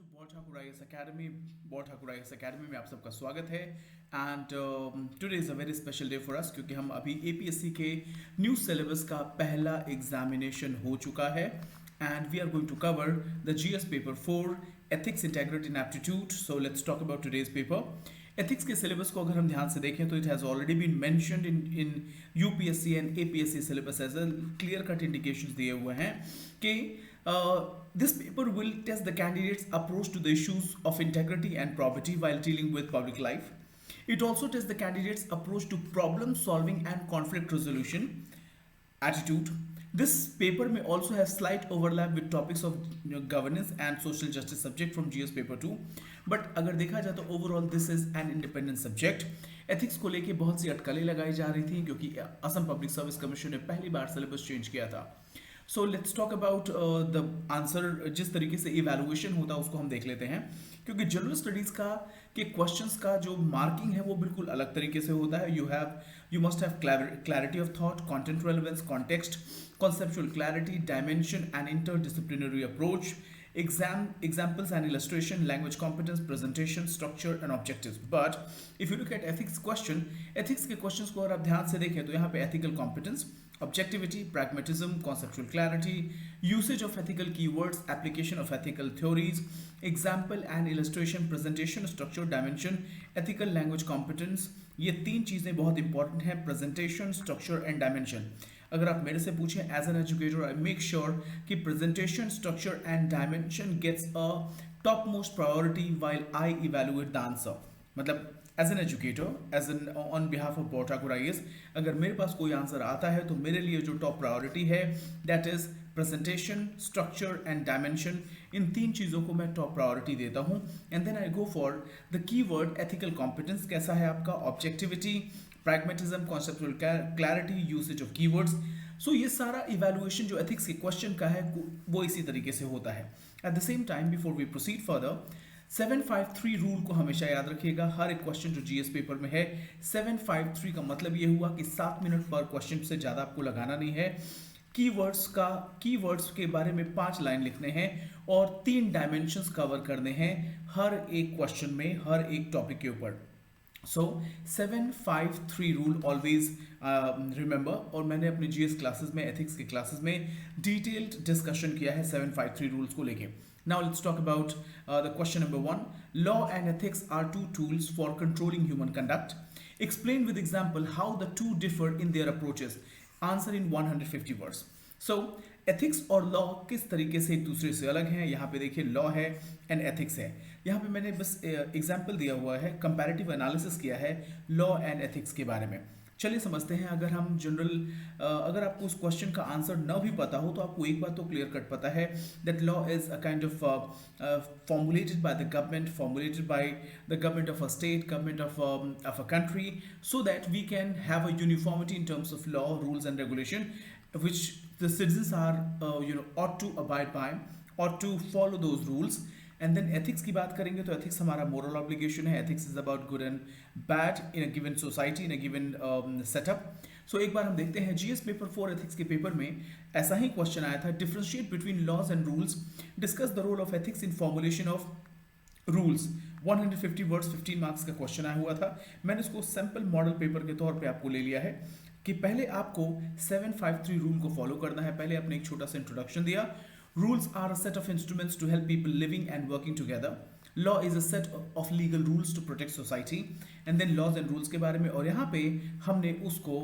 To Bal Thakur IAS academy. Bal Thakur IAS academy में आप सबका स्वागत है। And today is a very special day for us क्योंकि हम अभी एपीएससी के न्यू सिलेबस का पहला एग्जामिनेशन हो चुका है and we are going to cover the GS paper 4 ethics integrity and aptitude. So let's talk about today's paper. Ethics के सिलेबस को अगर हम ध्यान से देखें तो it has already been mentioned in UPSC and APSC syllabus as a clear cut indications दिए हुए हैं कि this paper will test the candidate's approach to the issues of integrity and probity while dealing with public life. It also tests the candidate's approach to problem solving and conflict resolution attitude. This paper may also have slight overlap with topics of governance and social justice subject from GS paper 2. But अगर देखा जाए तो overall this is an independent subject. Ethics को लेके बहुत सी अटकलें लगाई जा रही थी क्योंकि असम पब्लिक सर्विस कमीशन ने पहली बार सिलेबस चेंज किया था। सो let's talk about the answer. जिस तरीके से इवैल्यूएशन होता है उसको हम देख लेते हैं क्योंकि जनरल स्टडीज का के क्वेश्चंस का जो मार्किंग है वो बिल्कुल अलग तरीके से होता है। You must have clarity of thought, content relevance, context, conceptual clarity, dimension and interdisciplinary approach, examples and illustration, language competence, presentation, structure and objectives. But if you look at ethics के questions को अगर आप ध्यान से देखें तो यहाँ पे ethical competence, objectivity, pragmatism, conceptual clarity, usage of ethical keywords, application of ethical theories, example and illustration, presentation, structure, dimension, ethical language competence, ये तीन चीज़ें बहुत इंपॉर्टेंट हैं। Presentation, structure and dimension. अगर आप मेरे से पूछें as an educator I make sure कि presentation, structure and dimension gets a topmost priority while I evaluate the answer. मतलब as an educator, as an on behalf of Bal Thakur IAS, अगर मेरे पास कोई आंसर आता है तो मेरे लिए जो टॉप प्रायोरिटी है that is presentation, structure and dimension. इन तीन चीज़ों को मैं टॉप प्रायोरिटी देता हूँ। And then I go for the keyword ethical competence. कैसा है आपका? Objectivity, pragmatism, conceptual clarity, usage of keywords. So ये सारा इवैल्यूएशन जो एथिक्स के क्वेश्चन का है वो इसी तरीके से होता है। At the same time before we proceed further, 753 rule को हमेशा याद रखिएगा। हर एक क्वेश्चन जो जीएस पेपर में है 753 का मतलब ये हुआ कि 7 मिनट पर क्वेश्चन से ज़्यादा आपको लगाना नहीं है। कीवर्ड्स के बारे में 5 लाइन लिखने हैं और 3 डायमेंशंस कवर करने हैं हर एक क्वेश्चन में, हर एक टॉपिक के ऊपर। So 753 rule always remember. और मैंने अपने जीएस क्लासेस में, एथिक्स के क्लासेस में डिटेल्ड डिस्कशन किया है 753 रूल्स को लेके। Now let's talk about the question number 1। Law and ethics are two tools for controlling human conduct. Explain with example how the two differ in their approaches. Answer in 150 words. So ethics और law किस तरीके से एक दूसरे से अलग हैं? यहाँ पे देखिए लॉ है एंड एथिक्स है। यहाँ पे मैंने बस एग्जाम्पल दिया हुआ है, कंपैरेटिव एनालिसिस किया है लॉ एंड एथिक्स के बारे में। चलिए समझते हैं। अगर हम अगर आपको उस क्वेश्चन का आंसर न भी पता हो तो आपको एक बात तो क्लियर कट पता है that law is a kind of formulated by the government, formulated by the government of a state, government of a country, so that we can have a uniformity in terms of law, rules and regulation, which the citizens are ought to abide by, ought to follow those rules. And then ethics की बात करेंगे तो ethics हमारा moral obligation है। Ethics is about good and bad in a given society, in a given setup. So एक बार हम देखते हैं जीएस पेपर 4 एथिक्स के पेपर में ऐसा ही क्वेश्चन आया था। Differentiate between laws and rules, discuss the role of ethics in formulation of rules. 150 words, 15 marks का क्वेश्चन आया हुआ था। मैंने इसको सैम्पल मॉडल पेपर के तौर पे आपको ले लिया है कि पहले आपको 753 रूल को फॉलो करना है। पहले आपने एक छोटा सा इंट्रोडक्शन दिया। Rules are a set of instruments to help people living and working together. Law is a set of legal rules to protect society. And then laws and rules के बारे में, और यहाँ पे हमने उसको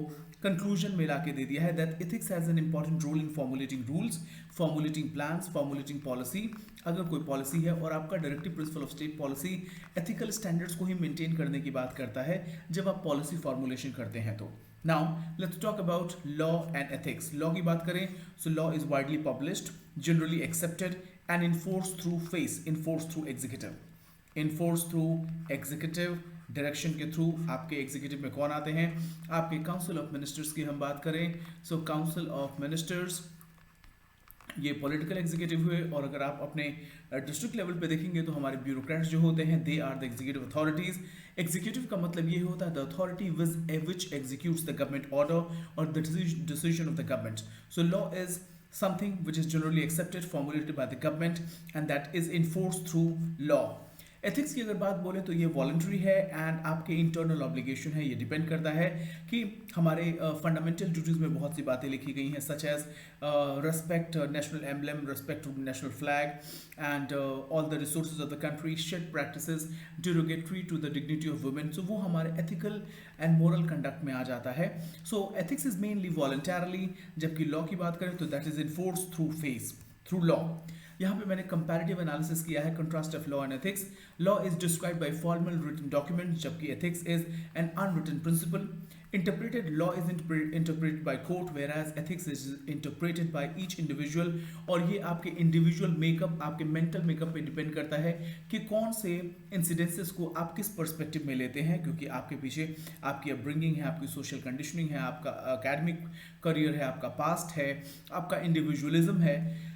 conclusion में लाके दे दिया है that ethics has an important role in formulating rules, formulating plans, formulating policy. अगर कोई पॉलिसी है और आपका directive principle of state policy ethical standards को ही मेंटेन करने की बात करता है जब आप पॉलिसी फॉर्मुलेशन करते हैं तो। Now let's talk about law and ethics. Law की बात करें so law is widely published, generally accepted and enforced through executive direction के थ्रू। आपके एग्जीक्यूटिव में कौन आते हैं? आपके काउंसिल ऑफ मिनिस्टर्स की हम बात करें सो काउंसिल ऑफ मिनिस्टर्स ये पॉलिटिकल एग्जीक्यूटिव हुए। और अगर आप अपने डिस्ट्रिक्ट लेवल पे देखेंगे तो हमारे ब्यूरोक्रेट्स जो होते हैं they are the executive authorities. Executive का मतलब ये होता है the authority which executes the government order और the decision of the government. So law is something which is generally accepted, formulated by the government, and that is enforced through law. Ethics की अगर बात बोले तो ये voluntary है and आपके internal obligation है. ये डिपेंड करता है कि हमारे फंडामेंटल ड्यूटीज में बहुत सी बातें लिखी गई हैं, such as respect national emblem, respect to national flag and all the resources of the country, shed practices derogatory to the dignity of women. So वो हमारे एथिकल एंड मोरल कंडक्ट में आ जाता है. So ethics is mainly voluntarily, जबकि law की बात करें तो that is enforce through law. यहाँ पे मैंने कंपैरेटिव एनालिसिस किया है, contrast of law and ethics. Law is described by formal written document, जबकि ethics is an unwritten principle. Interpreted law is interpreted by court, whereas ethics is interpreted by each individual. और ये आपके individual makeup, आपके mental makeup पे depend करता है कि कौन से इंसिडेंसेस को आप किस पर्सपेक्टिव में लेते हैं, क्योंकि आपके पीछे आपकी अपब्रिंगिंग है, आपकी सोशल कंडीशनिंग है, आपका एकेडमिक करियर है, आपका पास्ट है, आपका इंडिविजुअलिज्म है.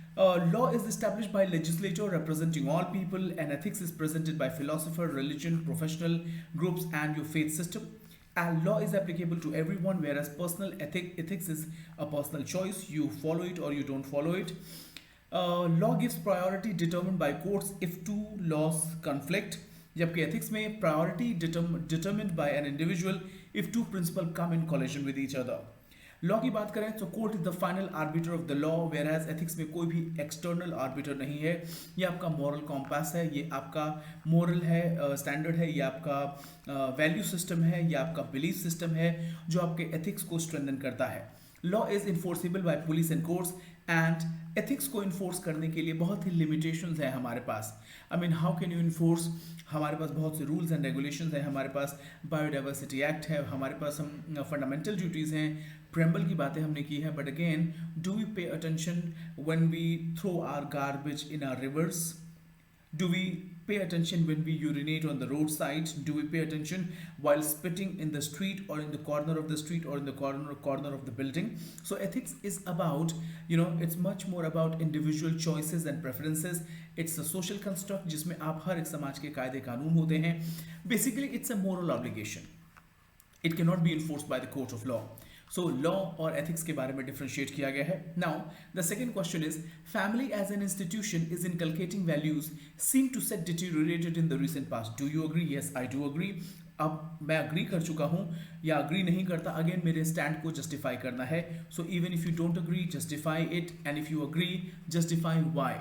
Law is established by legislature representing all people, and ethics is presented by philosopher, religion, professional groups, and your faith system. And law is applicable to everyone, whereas personal ethics is a personal choice. You follow it or you don't follow it. Law gives priority determined by courts if two laws conflict. जबकि ethics में priority determined by an individual if two principles come in collision with each other. Law की बात करें तो court is the final arbiter of the law, whereas ethics में कोई भी external orbiter नहीं है. ये आपका मॉरल कॉम्पास है, ये आपका मोरल है, स्टैंडर्ड है, ये आपका वैल्यू सिस्टम है, ये आपका बिलीफ सिस्टम है जो आपके एथिक्स को स्ट्रेंथन करता है. Law is enforceable by police and courts, and ethics को इन्फोर्स करने के लिए बहुत ही लिमिटेशंस है हमारे पास. I mean how can you enforce? हमारे पास बहुत से रूल्स एंड रेगुलेशंस हैं, हमारे पास बायोडाइवर्सिटी एक्ट है, हमारे पास हम फंडामेंटल ड्यूटीज़ हैं, प्रेम्बल की बातें हमने की है. But again, do we pay attention when we throw our garbage in our rivers? Do we pay attention when we urinate on the roadside? Do we pay attention while spitting in the street or in the corner of the street or in the corner of the building? So ethics is about, it's much more about individual choices and preferences. It's a social construct जिसमें आप हर एक समाज के कायदे कानून होते हैं. Basically, it's a moral obligation. It cannot be enforced by the court of law. So law और ethics के बारे में differentiate किया गया है. Now the second question is, family as an institution is inculcating values seem to set deteriorated in the recent past. Do you agree? Yes, I do agree. अब मैं agree कर चुका हूँ या अग्री नहीं करता, अगेन मेरे स्टैंड को जस्टिफाई करना है. So even if you don't agree, justify it, and if you agree, justify why.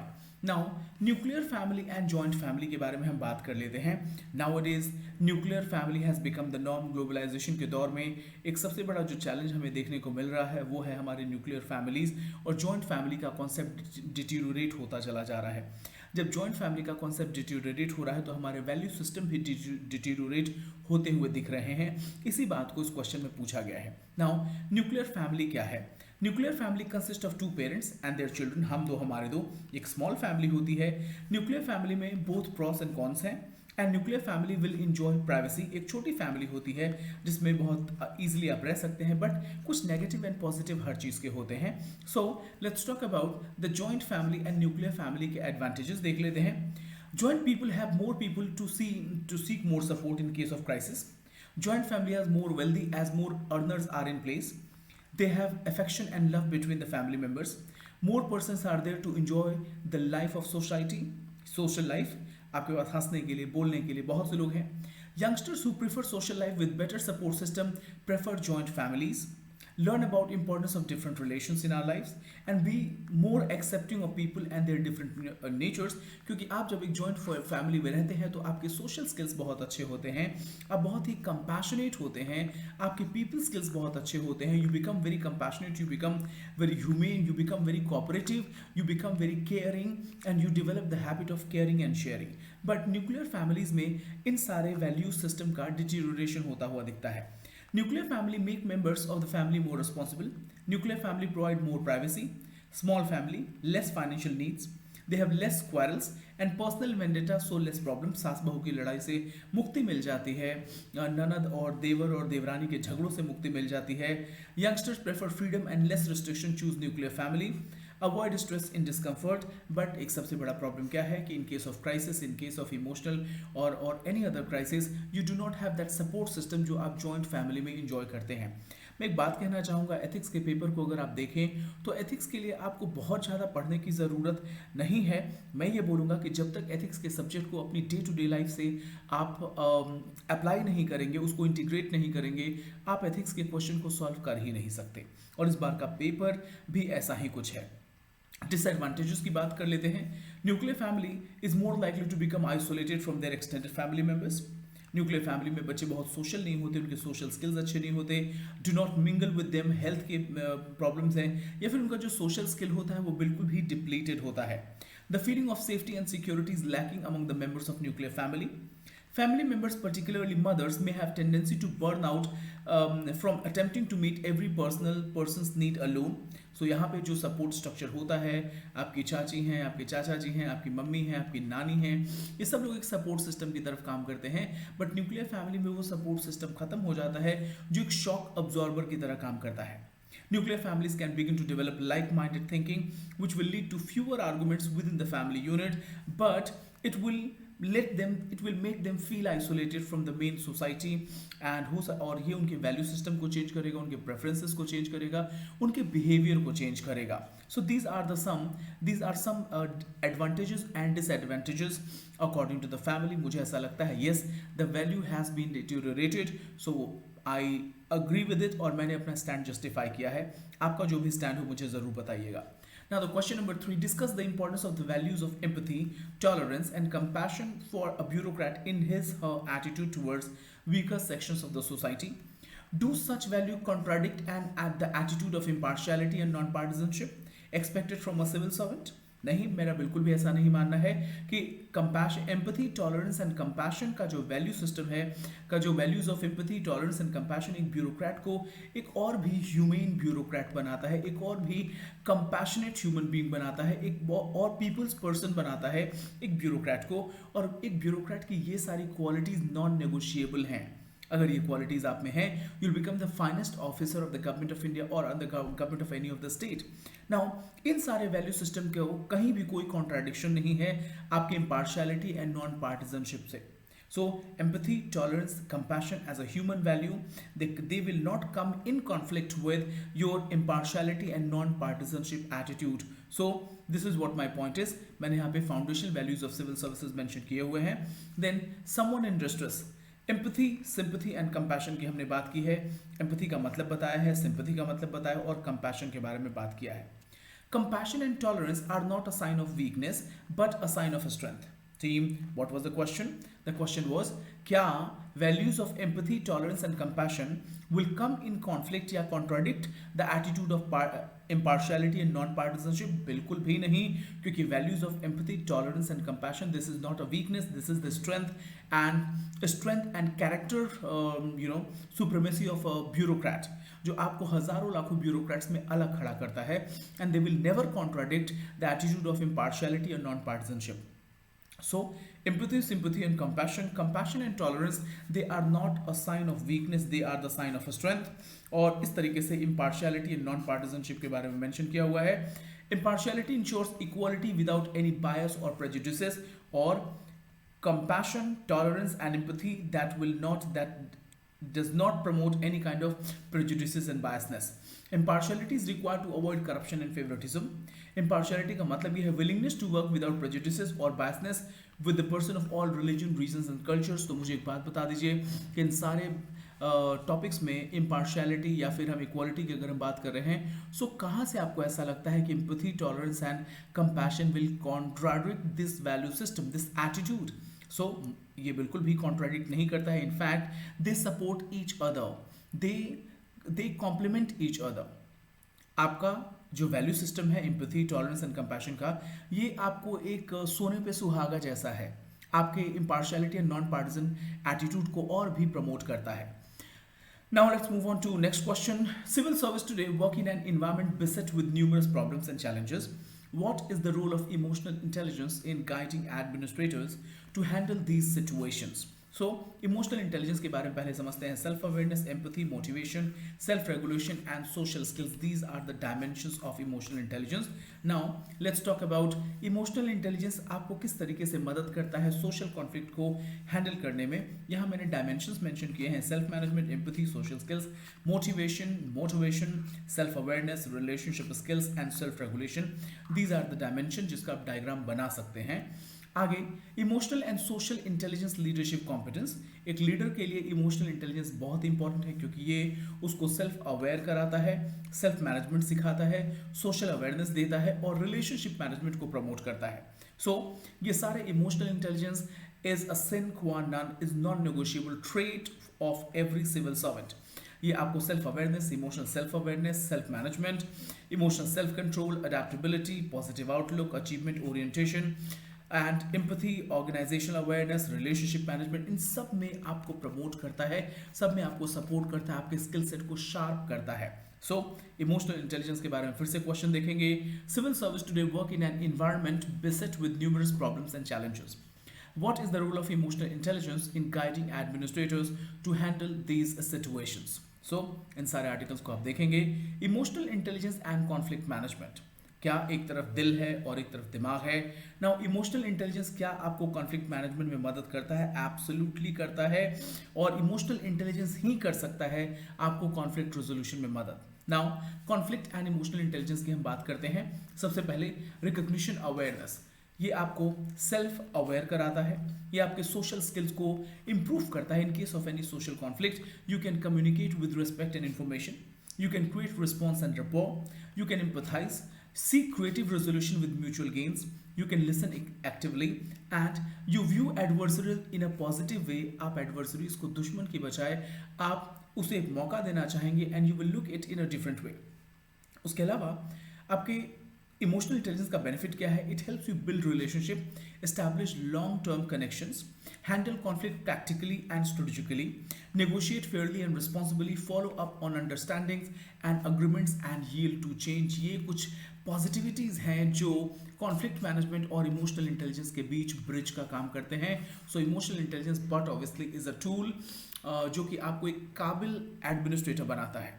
Now nuclear family and joint family के बारे में हम बात कर लेते हैं. Nowadays nuclear family has become the norm. Globalisation के दौर में एक सबसे बड़ा जो चैलेंज हमें देखने को मिल रहा है वो है हमारे न्यूक्लियर फैमिलीज, और जॉइंट फैमिली का कॉन्सेप्ट डिटीरियोरेट होता चला जा रहा है. जब जॉइंट फैमिली का कॉन्सेप्ट डिटीरियोरेट हो रहा है तो हमारे वैल्यू सिस्टम भी डिटीरियोरेट होते हुए दिख रहे हैं. इसी बात को इस क्वेश्चन में पूछा गया है. नाउ न्यूक्लियर फैमिली क्या है? Nuclear family consist of two parents and their children. हम दो, हमारे दो. एक स्मॉल फैमिली होती है. न्यूक्लियर फैमिली में बोथ प्रॉस एंड कॉन्स हैं. And nuclear family will enjoy privacy. एक छोटी फैमिली होती है जिसमें बहुत ईजिली आप रह सकते हैं, बट कुछ नेगेटिव एंड पॉजिटिव हर चीज़ के होते हैं. So let's talk about the joint family and nuclear family के एडवांटेजेस देख लेते हैं. Joint people have more people to seek more support in case of crisis. Joint family is more wealthy as more earners are in place. They have affection and love between the family members. More persons are there to enjoy the life of society, social life. आपके पास हंसने के लिए, बोलने के लिए बहुत से लोग हैं. Youngsters who prefer social life with better support system prefer joint families. Learn about importance of different relations in our lives and be more accepting of people and their different natures. क्योंकि आप जब एक joint family में रहते हैं तो आपके social skills बहुत अच्छे होते हैं, आप बहुत ही compassionate होते हैं, आपके people skills बहुत अच्छे होते हैं. You become very compassionate, you become very humane, you become very cooperative, you become very caring, and you develop the habit of caring and sharing. But nuclear families में इन सारे value system का deterioration होता हुआ दिखता है. Nuclear family make members of the family more responsible. Nuclear family provide more privacy. Small family, less financial needs. They have less quarrels and personal vendetta, so less problems. सास बहू की लड़ाई से मुक्ति मिल जाती है. ननद और देवर और देवरानी के झगड़ों से मुक्ति मिल जाती है. Youngsters prefer freedom and less restriction. Choose nuclear family. Avoid stress in discomfort. But एक सबसे बड़ा प्रॉब्लम क्या है कि in case of crisis, in case of emotional or any other crisis, you do not have that support system जो आप joint family में enjoy करते हैं. मैं एक बात कहना चाहूँगा, एथिक्स के पेपर को अगर आप देखें तो एथिक्स के लिए आपको बहुत ज़्यादा पढ़ने की ज़रूरत नहीं है। मैं ये बोलूँगा कि जब तक एथिक्स के सब्जेक्ट को अपनी डे टू डे लाइफ से आप अप्लाई नहीं करेंगे, उसको इंटीग्रेट नहीं करेंगे, आप एथिक्स के क्वेश्चन को सॉल्व कर ही नहीं सकते। और इस बार का पेपर भी ऐसा ही कुछ है। डिसएडवांटेजेस की बात कर लेते हैं। Nuclear family is more likely to become isolated from their extended family members. Nuclear family में बच्चे बहुत सोशल नहीं होते, उनके सोशल स्किल्स अच्छे नहीं होते, do not mingle with them, health के प्रॉब्लम्स हैं, या फिर उनका जो सोशल स्किल होता है वो बिल्कुल भी डिप्लीटेड होता है। The feeling of safety and security is lacking among the members of nuclear family. Family members, particularly mothers, may have tendency to burn out from attempting to meet every person's need alone. So यहाँ पे जो support structure होता है, आपकी चाची हैं, आपके चाचा जी हैं, आपकी मम्मी हैं, आपकी नानी हैं, ये सब लोग एक सपोर्ट सिस्टम की तरफ काम करते हैं। बट न्यूक्लियर फैमिली में वो सपोर्ट सिस्टम खत्म हो जाता है, जो एक शॉक अब्जॉर्बर की तरह काम करता है। Nuclear families can begin to develop like-minded thinking, which will lead to fewer arguments within the family unit, but it will make them feel isolated from the main society, and और ये उनके value system को change करेगा, उनके preferences को change करेगा, उनके behaviour को चेंज करेगा। So these are some advantages and disadvantages according to the family. मुझे ऐसा लगता है yes, the value has been deteriorated, so I agree with it, और मैंने अपना स्टैंड जस्टिफाई किया है। आपका जो भी स्टैंड हो मुझे जरूर बताइएगा। Now the question number 3, discuss the importance of the values of empathy, tolerance and compassion for a bureaucrat in his/her attitude towards weaker sections of the society. Do such values contradict the attitude of impartiality and non-partisanship expected from a civil servant? नहीं, मेरा बिल्कुल भी ऐसा नहीं मानना है कि compassion, empathy, tolerance and compassion का जो वैल्यू सिस्टम है, का जो values of empathy, tolerance and compassion एक ब्यूरोक्रेट को एक और भी ह्यूमेन ब्यूरोक्रेट बनाता है, एक और भी कंपैशनेट ह्यूमन बीइंग बनाता है, एक और पीपल्स पर्सन बनाता है एक ब्यूरोक्रेट को। और एक ब्यूरोक्रेट की ये सारी क्वालिटीज नॉन नेगोशिएबल हैं। अगर ये क्वालिटीज आप में हैं, you will become the finest officer of the government of India और the government of any of the state. Now इन सारे वैल्यू सिस्टम के कहीं भी कोई कॉन्ट्राडिक्शन नहीं है आपके इम्पार्शियलिटी एंड नॉन पार्टिजनशिप से। So empathy, tolerance, compassion as a human value, they will not come in conflict with your impartiality and non-partisanship attitude. So this is what my point is. मैंने यहाँ पे foundational values of civil services mention किए हुए हैं। Then someone in distress, empathy, sympathy and compassion की हमने बात की है। एम्पैथी का मतलब बताया है, सिंपैथी का मतलब बताया और कंपैशन के बारे में बात किया है। Compassion and tolerance are not a sign of weakness but a sign of strength. Team, what was the question? The question was, क्या values of empathy, tolerance and compassion will come in conflict या contradict the attitude of impartiality and non-partisanship? बिल्कुल भी नहीं, क्योंकि values of empathy, tolerance and compassion, this is not a weakness, this is the strength and character supremacy of a bureaucrat, जो आपको हजारों लाखों bureaucrats में अलग खड़ा करता है, and they will never contradict the attitude of impartiality and non-partisanship. So empathy, sympathy and compassion and tolerance, they are not a sign of weakness, they are the sign of a strength. और इस तरीके से impartiality and non-partisanship के बारे में mention किया हुआ है। Impartiality ensures equality without any bias or prejudices, और compassion, tolerance and empathy that does not promote any kind of prejudices and biasness. Impartiality is required to avoid corruption and favoritism. Impartiality का मतलब ये है willingness to work without prejudices or biasness with the person of all religion, reasons and cultures. तो मुझे एक बात बता दीजिए कि इन सारे टॉपिक्स में impartiality या फिर हम equality की अगर हम बात कर रहे हैं, सो कहाँ से आपको ऐसा लगता है कि empathy, tolerance and compassion will contradict this value system, this attitude? So ये बिल्कुल भी contradict नहीं करता है. In fact, they support each other. They complement each other. आपका जो वैल्यू सिस्टम है एम्पैथी, टॉलरेंस एंड कंपैशन का, ये आपको एक सोने पे सुहागा जैसा है, आपके impartiality and non partisan attitude को और भी प्रमोट करता है. Now let's move on to next question. Civil service today work in an environment beset with numerous problems and challenges. What is the role of emotional intelligence in guiding administrators to handle these situations? So emotional intelligence के बारे में पहले समझते हैं. Self awareness, empathy, motivation, self regulation and social skills, these are the dimensions of emotional intelligence. Now let's talk about emotional intelligence आपको किस तरीके से मदद करता है सोशल कॉन्फ्लिक्ट को हैंडल करने में. यहाँ मैंने डायमेंशंस मेंशन किए हैं: self management, empathy, social skills, motivation, self awareness, relationship skills and self regulation. These are the dimension जिसका आप डायग्राम बना सकते हैं. आगे, emotional and social intelligence leadership competence. एक लीडर के लिए इमोशनल इंटेलिजेंस बहुत इंपॉर्टेंट है क्योंकि ये उसको सेल्फ अवेयर कराता है, सेल्फ मैनेजमेंट सिखाता है, सोशल अवेयरनेस देता है और रिलेशनशिप मैनेजमेंट को प्रमोट करता है. सो ये सारे emotional intelligence is a sine qua non, is non negotiable trait of every civil servant. ये आपको self awareness, emotional self awareness, self management, emotional self control, adaptability, positive outlook, achievement orientation and empathy, organisational awareness, relationship management, इन सब में आपको promote करता है, सब में आपको सपोर्ट करता है, आपके स्किल सेट को शार्प करता है. सो इमोशनल इंटेलिजेंस के बारे में फिर से क्वेश्चन देखेंगे. Civil service today work in an environment beset with numerous problems and challenges. What is the role of emotional intelligence in guiding administrators to handle these situations? So इन सारे articles को आप देखेंगे. Emotional intelligence and conflict management, क्या एक तरफ दिल है और एक तरफ दिमाग है. नाउ इमोशनल इंटेलिजेंस क्या आपको कॉन्फ्लिक्ट मैनेजमेंट में मदद करता है? एब्सोल्युटली करता है. और इमोशनल इंटेलिजेंस ही कर सकता है आपको कॉन्फ्लिक्ट रेजोल्यूशन में मदद. Now conflict and emotional intelligence की हम बात करते हैं. सबसे पहले रिकॉग्निशन अवेयरनेस. ये आपको सेल्फ अवेयर कराता है, ये आपके सोशल स्किल्स को इंप्रूव करता है. इन case of any social conflict you can communicate with respect and information, you can create response and rapport, you can empathize, seek creative resolution with mutual gains, you can listen actively and you view adversaries in a positive way. आप adversaries को दुश्मन की बजाय आप उसे एक मौका देना चाहेंगे and you will look it in a different way. उसके अलावा आपके इमोशनल इंटेलिजेंस का बेनिफिट क्या है? It helps you build relationship, establish long term connections, handle conflict practically and strategically, negotiate fairly and responsibly, follow up on understandings and agreements and yield to change. ये कुछ positivities हैं जो conflict management और emotional intelligence के बीच bridge का काम करते हैं. सो emotional intelligence but obviously is a tool जो कि आपको एक काबिल एडमिनिस्ट्रेटर बनाता है.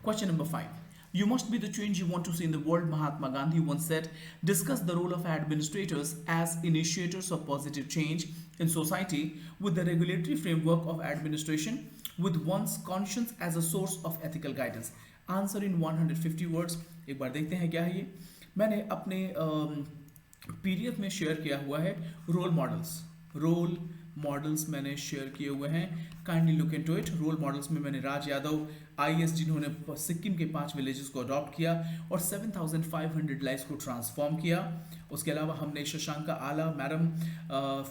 Question number 5. You must be the change you want to see in the world, Mahatma Gandhi once said. Discuss the role of administrators as initiators of positive change in society with the regulatory framework of administration, with one's conscience as a source of ethical guidance. Answer in 150 words. एक बार देखते हैं क्या है ये. मैंने अपने PDF में शेयर किया हुआ है रोल मॉडल्स मैंने शेयर किए हुए हैं. Kindly look into it. Role models में मैंने राज यादव IAS जिन्होंने सिक्किम के 5 विलेजेस को अडॉप्ट किया और 7,500 लाइव्स को ट्रांसफॉर्म किया. उसके अलावा हमने Shashanka Ala madam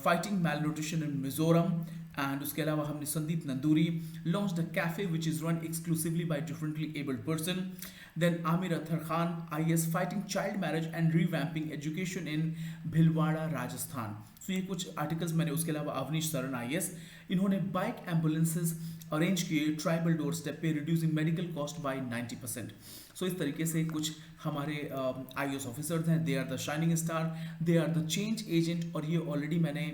fighting malnutrition in Mizoram, and उसके अलावा हमने Sandeep Nanduri launch the cafe which is run exclusively by differently abled person. Then Aamir Athar Khan IAS fighting child marriage and revamping education in Bhilwara Rajasthan. So ये कुछ आर्टिकल्स मैंने. उसके अलावा अवनीश सरन IAS, इन्होंने बाइक एम्बुलेंसेज अरेंज किए ट्राइबल डोर स्टेप पे, reducing medical cost by 90%. So इस तरीके से कुछ हमारे IAS ऑफिसर्स हैं. They are the shining star, they are the change agent. और ये ऑलरेडी मैंने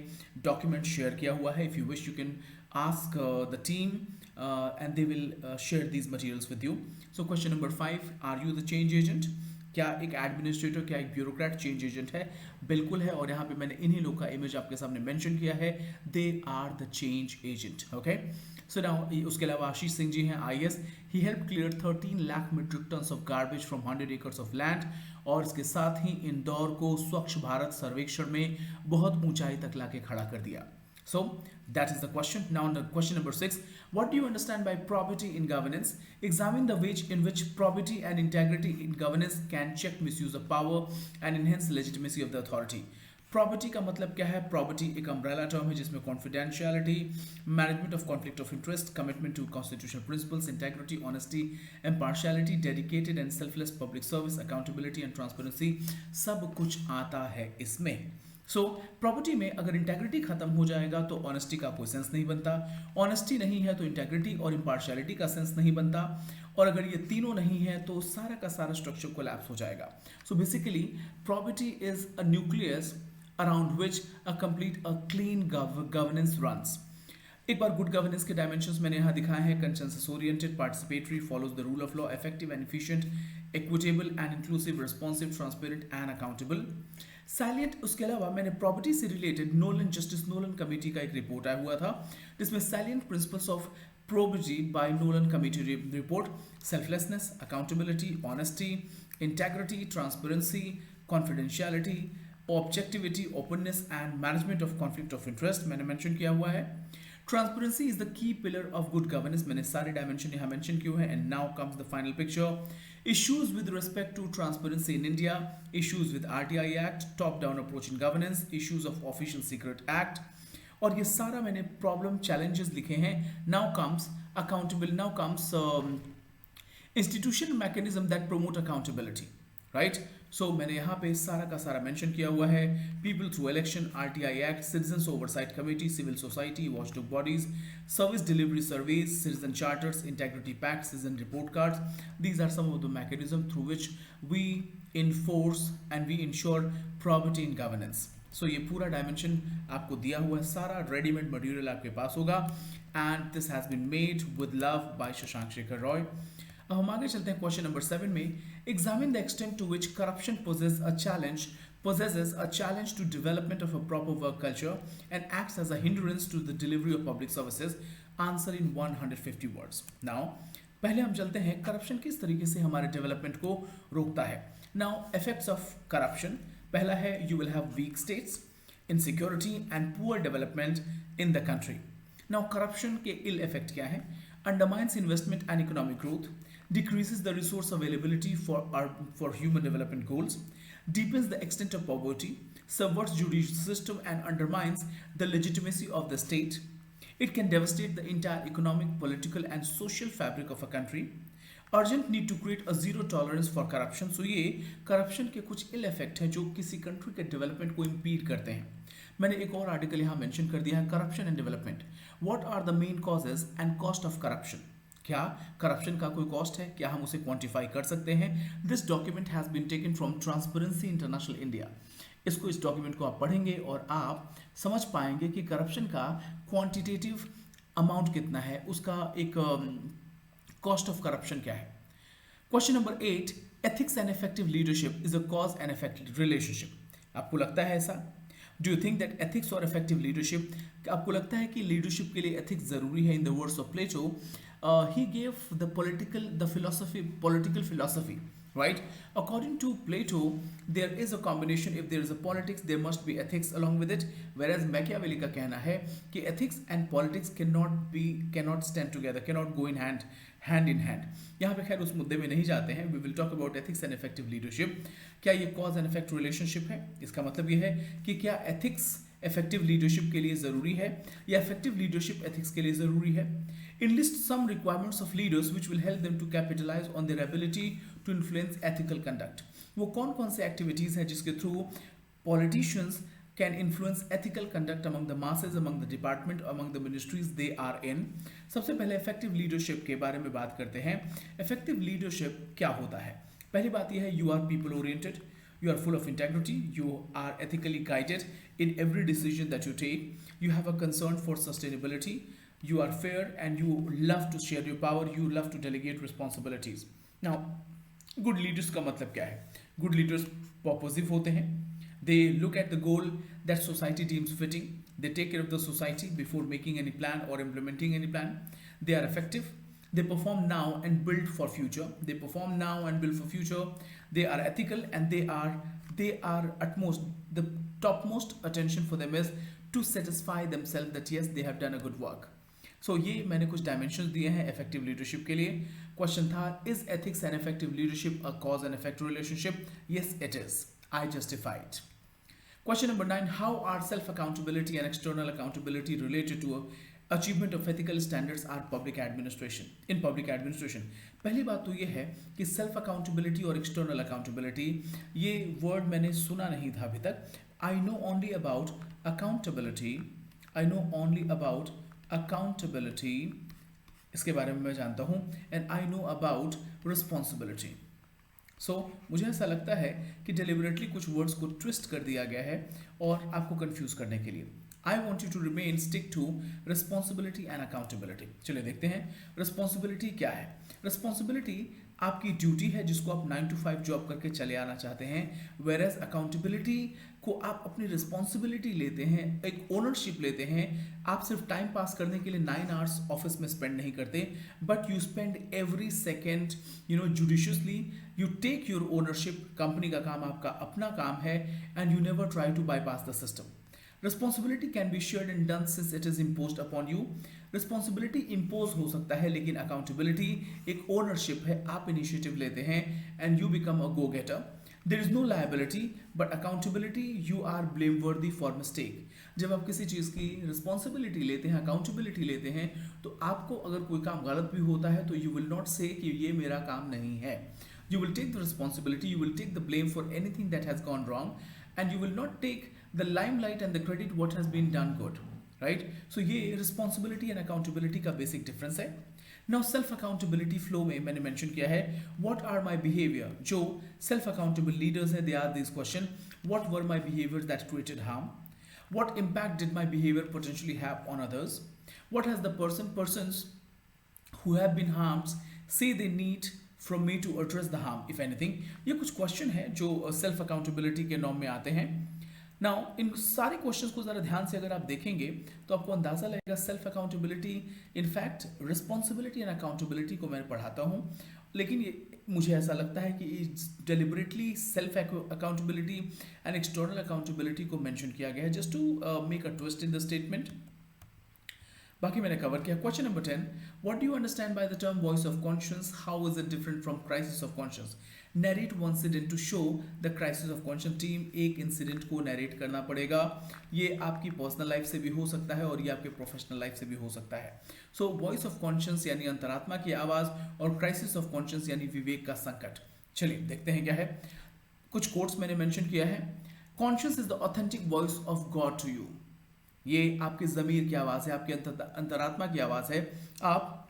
डॉक्यूमेंट शेयर किया हुआ है. If you wish you can ask the team and they will share these materials with you. So question number 5, are you the change agent? क्या एक administrator, क्या एक ब्यूरोक्रेट चेंज एजेंट है? बिल्कुल है. और यहाँ पे मैंने इन्हीं लोग का इमेज आपके सामने मेंशन किया है. They are the change agent. Okay. So now उसके अलावा आशीष सिंह जी हैं IAS. He help clear 13 lakh metric tons of garbage from 100 acres of land. और इसके साथ ही इंदौर को स्वच्छ भारत सर्वेक्षण में बहुत ऊंचाई तक लाके खड़ा कर दिया. So that is the question. Now on the question number 6, what do you understand by probity in governance? Examine the ways in which probity and integrity in governance can check misuse of power and enhance legitimacy of the authority. Probity का मतलब क्या है? Probity एक umbrella term है जिसमें confidentiality, management of conflict of interest, commitment to constitutional principles, integrity, honesty, impartiality, dedicated and selfless public service, accountability and transparency सब कुछ आता है इसमें. सो प्रॉपर्टी में अगर इंटेग्रिटी खत्म हो जाएगा तो ऑनेस्टी का कोई सेंस नहीं बनता. ऑनेस्टी नहीं है तो इंटेग्रिटी और इम्पार्शियलिटी का सेंस नहीं बनता. और अगर ये तीनों नहीं है तो सारा का सारा स्ट्रक्चर कोलैप्स हो जाएगा. So basically property is a nucleus around which a complete a clean governance runs. एक बार गुड गवर्नेंस के डायमेंशंस मैंने यहाँ दिखाए हैं। Consensus oriented, participatory, follows the rule of law, effective and efficient, equitable and inclusive, responsive, transparent and accountable. Silent, उसके अलावा मैंने property से related Nolan justice Nolan committee का एक रिपोर्ट आया हुआ था जिसमें silent principles of probity by Nolan Committee report: selflessness, accountability, honesty, integrity, transparency, confidentiality, objectivity, openness and management of conflict of interest मैंने mention किया हुआ है। Transparency is the key pillar of good governance, मैंने सारे dimension यहाँ mention किए हैं। And now comes the final picture: issues with respect to transparency in India, issues with RTI Act, top-down approach in governance, issues of Official Secret Act, और ये सारा मैंने problem challenges लिखे हैं। Now comes accountable, now comes institution mechanism that promote accountability, right. So मैंने यहाँ पे सारा का सारा मेंशन किया हुआ है। People through election, RTI act, citizens oversight committee, civil society, watchdog bodies, service delivery surveys, citizen charters, integrity pact, citizen report cards, these are some of the mechanism through which we enforce and we ensure property in governance. So ये पूरा dimension आपको दिया हुआ है, सारा readymade material आपके पास होगा। And this has been made with love by Shashank Shekhar Roy. अब हम आगे चलते हैं क्वेश्चन नंबर 7 में। Examine the extent to which corruption possesses a challenge to development of a proper work culture and acts as a hindrance to the delivery of public services. Answer in 150 words. Now, पहले हम चलते हैं corruption किस तरीके से हमारे development को रोकता है। Now, effects of corruption. पहला है you will have weak states, insecurity and poor development in the country. Now corruption के ill effect क्या है? Undermines investment and economic growth, decreases the resource availability for human development goals, deepens the extent of poverty, subverts judicial system and undermines the legitimacy of the state. It can devastate the entire economic, political and social fabric of a country. Urgent need to create a zero tolerance for corruption. So ये corruption के कुछ इल effect हैं जो किसी country के development को impede करते हैं। मैंने एक और आर्टिकल यहाँ मेंशन कर दिया है, corruption and development, what are the main causes and cost of corruption. क्या करप्शन का कोई कॉस्ट है, क्या हम उसे क्वांटिफाई कर सकते हैं? This document has been taken from Transparency International India. इस डॉक्यूमेंट को आप पढ़ेंगे और आप समझ पाएंगे कि करप्शन का क्वांटिटेटिव अमाउंट कितना है, उसका एक कॉस्ट ऑफ करप्शन क्या है। Question number 8, ethics and effective leadership is a cause and effect relationship. आपको लगता है ऐसा? Do you think that ethics और इफेक्टिव लीडरशिप, आपको लगता है कि लीडरशिप के लिए एथिक्स जरूरी है? In the words of Plato, he gave the political philosophy, right? According to Plato, there is a combination. If there is a politics, there must be ethics along with it. Whereas Machiavelli का कहना है कि ethics and politics cannot stand together, cannot go in hand in hand. यहाँ पे खैर उस मुद्दे में नहीं जाते हैं. We will talk about ethics and effective leadership. क्या ये cause and effect relationship है? इसका मतलब ये है कि क्या ethics effective leadership के लिए ज़रूरी है या effective leadership ethics के लिए ज़रूरी है? Enlist some requirements of leaders which will help them to capitalize on their ability to influence ethical conduct. वो कौन कौन से activities हैं जिसके through politicians can influence ethical conduct among the masses, among the department, among the ministries they are in. सबसे पहले effective leadership के बारे में बात करते हैं. Effective leadership क्या होता है? पहली बात यह है, you are people oriented, you are full of integrity, you are ethically guided in every decision that you take, you have a concern for sustainability, you are fair and you love to share your power, you love to delegate responsibilities. Now, good leaders का मतलब क्या है? Good leaders purposive होते हैं. They look at the goal that society deems fitting. They take care of the society before making any plan or implementing any plan. They are effective. They perform now and build for future. They perform now and build for future. They are ethical and they are utmost, the topmost attention for them is to satisfy themselves that yes, they have done a good work. So ये मैंने कुछ dimensions दिए हैं effective leadership के लिए. Question था, is ethics and effective leadership a cause and effect relationship? Yes, it is. I justify it. Question number 9, how are self-accountability and external accountability related to achievement of ethical standards are public administration? In public administration, पहली बात तो ये है कि self accountability और external accountability, ये word मैंने सुना नहीं था अभी तक. I know only about accountability. I know only about accountability. इसके बारे में मैं जानता हूँ. And I know about responsibility. सो मुझे ऐसा लगता है कि डेलिबरेटली कुछ वर्ड्स को ट्विस्ट कर दिया गया है और आपको कंफ्यूज करने के लिए. I want you to remain stick to responsibility and accountability. चलिए देखते हैं रिस्पॉन्सिबिलिटी क्या है। रिस्पॉन्सिबिलिटी आपकी ड्यूटी है जिसको आप 9 to 5 जॉब करके चले आना चाहते हैं, वेर एज अकाउंटेबिलिटी को आप अपनी रिस्पॉन्सिबिलिटी लेते हैं, एक ओनरशिप लेते हैं। आप सिर्फ टाइम पास करने के लिए 9 आवर्स ऑफिस में स्पेंड नहीं करते, but you spend every second judiciously, you take your ownership. Company का काम आपका अपना काम है, and you never try to bypass the system. Responsibility can be shared and done since it is imposed upon you. Responsibility impose हो सकता है, लेकिन अकाउंटेबिलिटी एक ओनरशिप है, आप इनिशिएटिव लेते हैं and you become a go getter. There is no liability but accountability, you are blameworthy for mistake. जब आप किसी चीज़ की रिस्पॉन्सिबिलिटी लेते हैं, अकाउंटेबिलिटी लेते हैं, तो आपको अगर कोई काम गलत भी होता है तो यू विल नॉट से कि ये मेरा काम नहीं है। You will take the responsibility, you will take the blame for anything that has gone wrong, and you will not take the limelight and the credit what has been done good, right? So ये responsibility and accountability का basic difference है। Now self accountability flow में मैंने mention किया है what are my behavior। जो self accountable leaders है, they are these question, what were my behaviors that created harm, what impact did my behavior potentially have on others, what has the persons who have been harmed say they need from me to address the harm if anything। ये कुछ question है जो self accountability के norm में आते हैं। Now इन सारे क्वेश्चंस को ज़रा ध्यान से अगर आप देखेंगे तो आपको अंदाज़ा लगेगा self accountability, in fact responsibility and accountability को मैं पढ़ाता हूँ, लेकिन ये मुझे ऐसा लगता है कि deliberately self accountability and external accountability को मेंशन किया गया है just to make a twist in the statement. बाकी मैंने कवर किया। Question number 10, what do you understand by the term voice of conscious, how is it different from crisis of conscious. Narrate one incident to show the crisis of conscious. Team एक incident को narrate करना पड़ेगा। ये आपकी personal life से भी हो सकता है और ये आपके प्रोफेशनल लाइफ से भी हो सकता है। सो वॉइस ऑफ कॉन्शियस यानी अंतरात्मा की आवाज़, और क्राइसिस ऑफ कॉन्शियस यानी विवेक का संकट। चलिए देखते हैं क्या है। कुछ कोट्स मैंने मेंशन किया है। Conscious is the authentic voice of God to you. ये आपके ज़मीर की आवाज़ है, आपकी अंतरात्मा की आवाज़ है। आप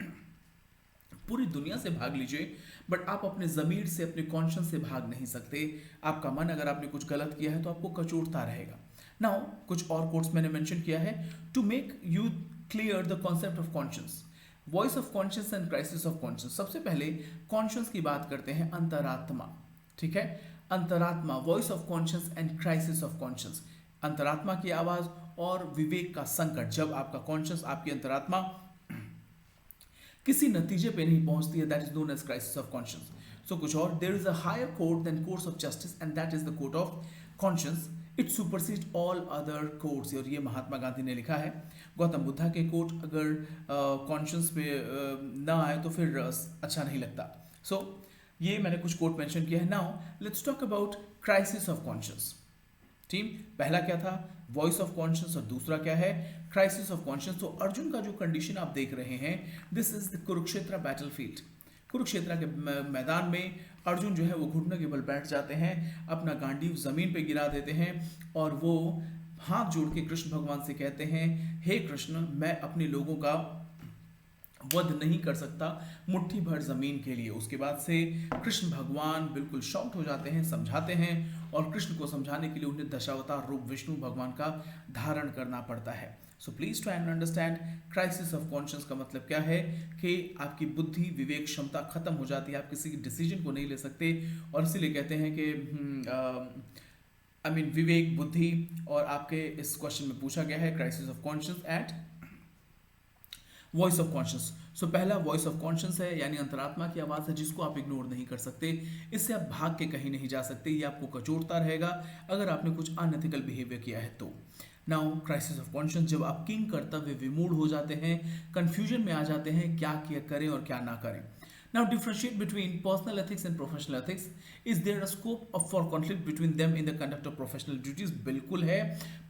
पूरी दुनिया से भाग लीजिए, बट आप अपने ज़मीर से, अपने कॉन्शियस से भाग नहीं सकते। आपका मन अगर आपने कुछ गलत किया है तो आपको कचोटता रहेगा। नाउ कुछ और कोट्स मैंने मेंशन किया है to make you clear the concept of conscious, voice of conscious and crisis of conscious. सबसे पहले कॉन्शियस की बात करते हैं, अंतरात्मा, ठीक है। अंतरात्मा, voice of conscious and crisis of conscious. अंतरात्मा की आवाज़ और विवेक का संकट, जब आपका कॉन्शियस, आपकी अंतरात्मा किसी नतीजे पे नहीं पहुंचती है, that is known as crisis of conscious. So कुछ और, there is a higher court than courts of justice and that is the court of conscious, it supersede all other courts. और ये महात्मा गांधी ने लिखा है। गौतम बुद्धा के कोर्ट अगर कॉन्शियस पे ना आए तो फिर अच्छा नहीं लगता। सो ये मैंने कुछ कोर्ट मेंशन किया है। Now let's talk about crisis of conscious. Team पहला क्या था, वॉइस ऑफ कॉन्शियस, और दूसरा क्या है, क्राइसिस ऑफ कॉन्शियस। तो अर्जुन का जो कंडीशन आप देख रहे हैं, this is the Kurukshetra battlefield. Kurukshetra के मैदान में अर्जुन जो है वो घुटने के बल बैठ जाते हैं, अपना गांडीव जमीन पे गिरा देते हैं और वो हाथ जोड़ के कृष्ण भगवान से कहते हैं, हे कृष्ण, मैं अपने लोगों का वध नहीं कर सकता मुट्ठी भर जमीन के लिए। उसके बाद से कृष्ण भगवान बिल्कुल शॉक्ड हो जाते हैं, समझाते हैं, और कृष्ण को समझाने के लिए उन्हें दशावतार रूप विष्णु भगवान का धारण करना पड़ता है। So please try and understand crisis of conscious का मतलब क्या है कि आपकी बुद्धि, विवेक क्षमता खत्म हो जाती है, आप किसी डिसीजन को नहीं ले सकते। और इसीलिए कहते हैं कि विवेक, बुद्धि, और आपके इस क्वेश्चन में पूछा गया है crisis of conscious at voice of conscious. So पहला वॉइस ऑफ कॉन्शियस है, यानी अंतरात्मा की आवाज़ है जिसको आप इग्नोर नहीं कर सकते, इससे आप भाग के कहीं नहीं जा सकते, ये आपको कचोटता रहेगा अगर आपने कुछ अनएथिकल बिहेवियर किया है तो। नाउ क्राइसिस ऑफ कॉन्शियस, जब आप किंग कर्तव्य विमूढ़ हो जाते हैं, कंफ्यूजन में आ जाते हैं, क्या करें और क्या ना करें। Now differentiate between personal ethics and professional ethics. Is there a scope for conflict between them in the conduct of professional duties? बिल्कुल है,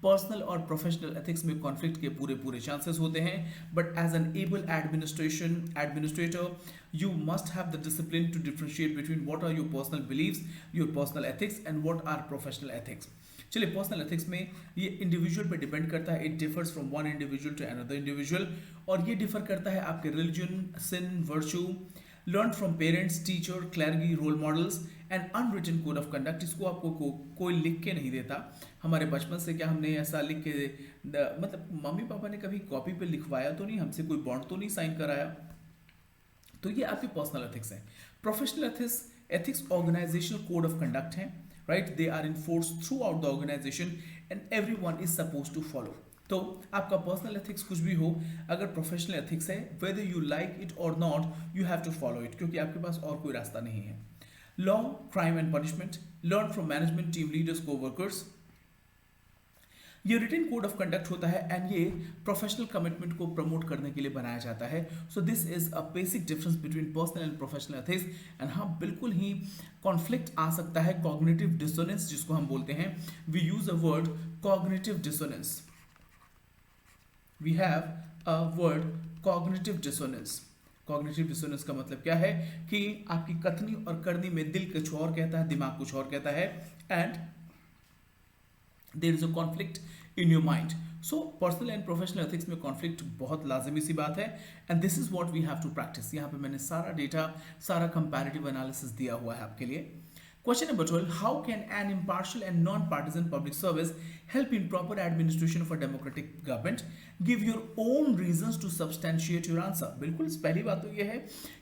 पर्सनल और प्रोफेशनल एथिक्स में कॉन्फ्लिक्ट के पूरे चांसेस होते हैं, but as an able administrator you must have the discipline to differentiate between what are your personal beliefs, your personal ethics, and what are professional ethics. चलिए, personal ethics में ये individual पे depend करता है, it differs from one individual to another individual, और ये differ करता है आपके religion, sin, virtue, learned from parents, teacher, clergy, role models, an unwritten code of conduct, इसको आपको कोई लिख के नहीं देता। हमारे बचपन से क्या हमने ऐसा लिख के मतलब मम्मी पापा ने कभी कॉपी पे लिखवाया तो नहीं, हमसे कोई बॉन्ड तो नहीं साइन कराया। तो ये आपके पर्सनल एथिक्स है। Professional ethics, ethics organisational code of conduct है, right, they are enforce throughout the organisation and everyone is suppose to follow. तो आपका पर्सनल एथिक्स कुछ भी हो, अगर प्रोफेशनल एथिक्स है, वेदर यू लाइक इट और not, you have to follow it, क्योंकि आपके पास और कोई रास्ता नहीं है। Law, crime and punishment, learn from management, team leaders, coworkers. ये रिटन कोड ऑफ कंडक्ट होता है एंड ये प्रोफेशनल कमिटमेंट को प्रमोट करने के लिए बनाया जाता है। सो this is a basic difference between personal and professional ethics. And हाँ, बिल्कुल ही कॉन्फ्लिक्ट आ सकता है, कॉग्निटिव डिसोनेंस जिसको हम बोलते हैं। We use a word cognitive dissonance, we have a word cognitive dissonance. Cognitive dissonance का मतलब क्या है कि आपकी कथनी और करनी में दिल कुछ और कहता है, दिमाग कुछ और कहता है, and there is a conflict in your mind. So personal and professional ethics में कॉन्फ्लिक्ट बहुत लाजमी सी बात है, and this is what we have to practise. यहाँ पे मैंने सारा डेटा, सारा कंपैरेटिव एनालिसिस दिया हुआ है आपके लिए। Question number 12, how can an impartial and non-partisan public service help in proper administration of a democratic government? Give your own reasons to substantiate your answer. बिल्कुल पहली बात तो ये है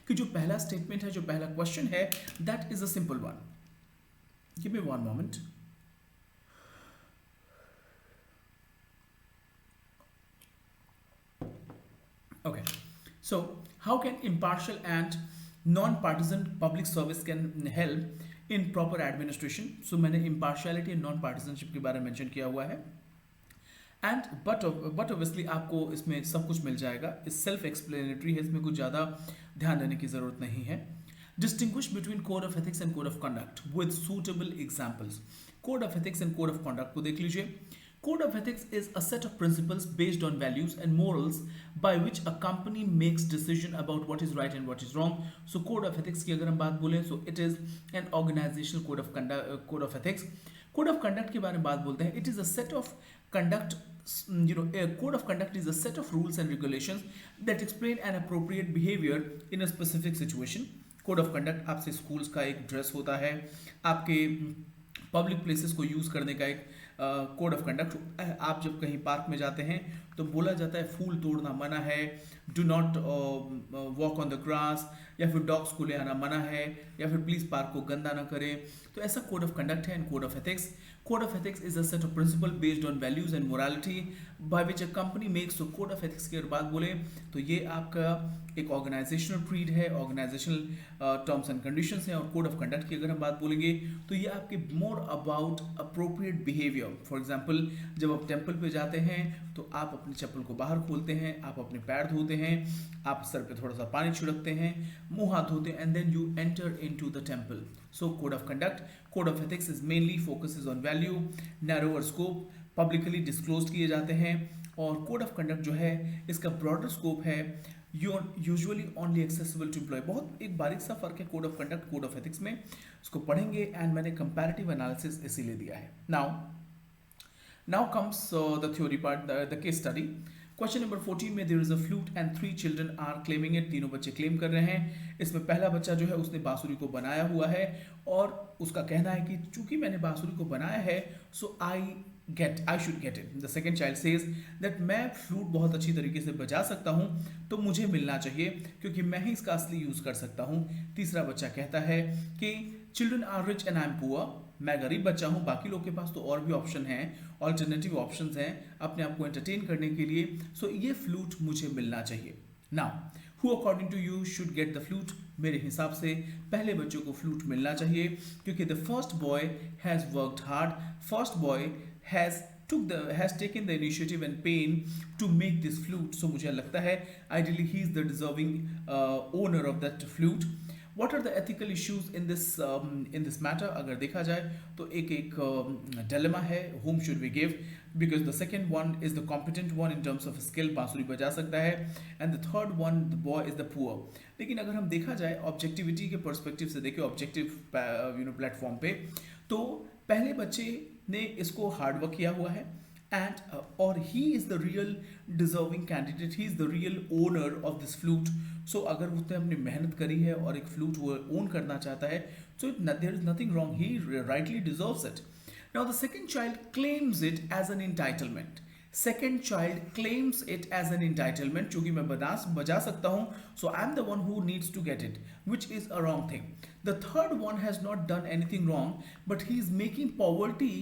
कि जो पहला स्टेटमेंट है, जो पहला क्वेश्चन है, that is a simple one. Give me one moment. Okay, so how can impartial and non-partisan public service can help in proper administration? So मैंने इम्पार्शियलिटी एंड नॉन पार्टिसनशिप के बारे में मेंशन किया हुआ है, एंड बट ऑब्वियसली आपको इसमें सब कुछ मिल जाएगा, इस सेल्फ एक्सप्लेनेटरी है, इसमें कुछ ज़्यादा ध्यान देने की ज़रूरत नहीं है। Distinguish between code of ethics and code of conduct with suitable examples. Code of ethics and code of conduct को देख लीजिए। Code of ethics is a set of principles based on values and morals by which a company makes decision about what is right and what is wrong. So code of ethics की अगर हम बात बोलें, so it is an organizational code of conduct, code of ethics. Code of conduct के बारे में बात बोलते हैं, it is a set of conduct, a code of conduct is a set of rules and regulations that explain an appropriate behavior in a specific situation. Code of conduct आपसे schools का एक dress होता है, आपके public places को use करने का एक कोड ऑफ कंडक्ट। आप जब कहीं पार्क में जाते हैं तो बोला जाता है फूल तोड़ना मना है, do not walk on the grass, या फिर डॉग्स को ले आना मना है, या फिर प्लीज पार्क को गंदा ना करें। तो ऐसा कोड ऑफ कंडक्ट है। And code of ethics, code of ethics is a set of principle based on values and morality by which a company makes. तो कोड ऑफ एथिक्स की अगर बात बोले तो ये आपका एक ऑर्गेनाइजेशनल ट्रीड है, ऑर्गेनाइजेशनल टर्म्स एंड कंडीशंस हैं। और कोड ऑफ कंडक्ट की अगर हम बात बोलेंगे तो ये आपके more about appropriate behaviour. For example, जब आप टेम्पल पे जाते हैं तो आप अपनी चप्पल को बाहर खोलते हैं, आप अपने पैर धोते हैं, आप सर पे थोड़ा सा पानी छिड़कते हैं, मुंह हाथ धोते हैं, and then you enter into the temple. So code of conduct, code of ethics is mainly focuses on value, narrower scope, publicly disclose किए जाते हैं। और कोड ऑफ कंडक्ट जो है इसका ब्रॉडर स्कोप है, usually only accessible to employ. बहुत एक बारीक सा फर्क है code of conduct code of ethics में, इसको पढ़ेंगे, एंड मैंने कंपैरेटिव एनालिसिस इसीलिए दिया है। Now comes the theory part, the case study. Question number 14 में there is a flute and 3 children are claiming it. तीनों बच्चे क्लेम कर रहे हैं। इसमें पहला बच्चा जो है उसने बांसुरी को बनाया हुआ है और उसका कहना है कि चूंकि मैंने बांसुरी को बनाया है so I should get it. The second child says that मैं फ्लूट बहुत अच्छी तरीके से बजा सकता हूँ तो मुझे मिलना चाहिए क्योंकि मैं ही इसका असली यूज कर सकता हूँ। तीसरा बच्चा कहता है कि children are rich and I am poor, मैं गरीब बच्चा हूँ, बाकी लोग के पास तो और भी ऑप्शन हैं, ऑल्टरनेटिव ऑप्शंस हैं अपने आप को एंटरटेन करने के लिए, सो ये फ्लूट मुझे मिलना चाहिए। Now who according to you should get the flute? मेरे हिसाब से पहले बच्चों को फ्लूट मिलना चाहिए क्योंकि the first boy has worked hard, first boy has taken the initiative and pain to make this flute. So मुझे लगता है ideally he is the deserving owner of that flute. What are the ethical issues in this matter? अगर देखा जाए तो एक dilemma है, whom should we give? Because the second one is the competent one in terms of skill, बांसुरी बजा सकता है, and the third one, the boy is the poor. लेकिन अगर हम देखा जाए ऑब्जेक्टिविटी के पर्सपेक्टिव से देखें, ऑब्जेक्टिव प्लेटफॉर्म पे, तो पहले बच्चे ने इसको हार्ड वर्क किया हुआ है एंड और he is the real deserving candidate, he is the real owner of this flute. So अगर उसने अपनी मेहनत करी है और एक फ्लूट वो ओन करना चाहता है, so there is nothing wrong, he rightly deserves it. Now the second child claims it as an entitlement. Second child claims it as an entitlement. चूंकि मैं बजा सकता हूँ, so I'm the one who needs to get it, which is a wrong thing. The third one has not done anything wrong, but he is making poverty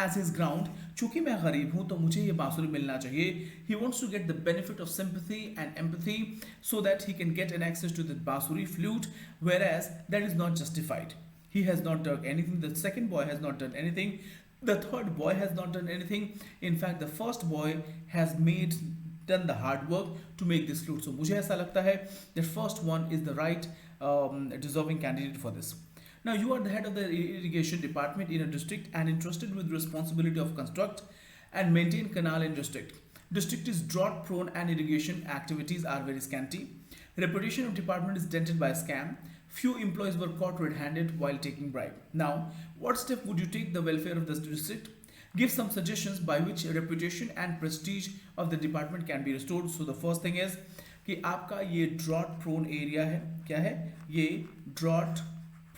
as his ground. चूंकि मैं गरीब हूँ तो मुझे ये बांसुरी मिलना चाहिए. He wants to get the benefit of sympathy and empathy so that he can get an access to the bansuri flute, whereas that is not justified. He has not done anything. The second boy has not done anything. The third boy has not done anything. In fact, the first boy has done the hard work to make this flute. So मुझे ऐसा लगता है that first one is the right deserving candidate for this. Now you are the head of the irrigation department in a district and entrusted with responsibility of construct and maintain canal in district. District is drought prone and irrigation activities are very scanty. Reputation of department is dented by scam. Few employees were caught red-handed while taking bribe. Now, what step would you take the welfare of this district? Give some suggestions by which reputation and prestige of the department can be restored. So the first thing is कि आपका ये drought prone area है. क्या है? ये drought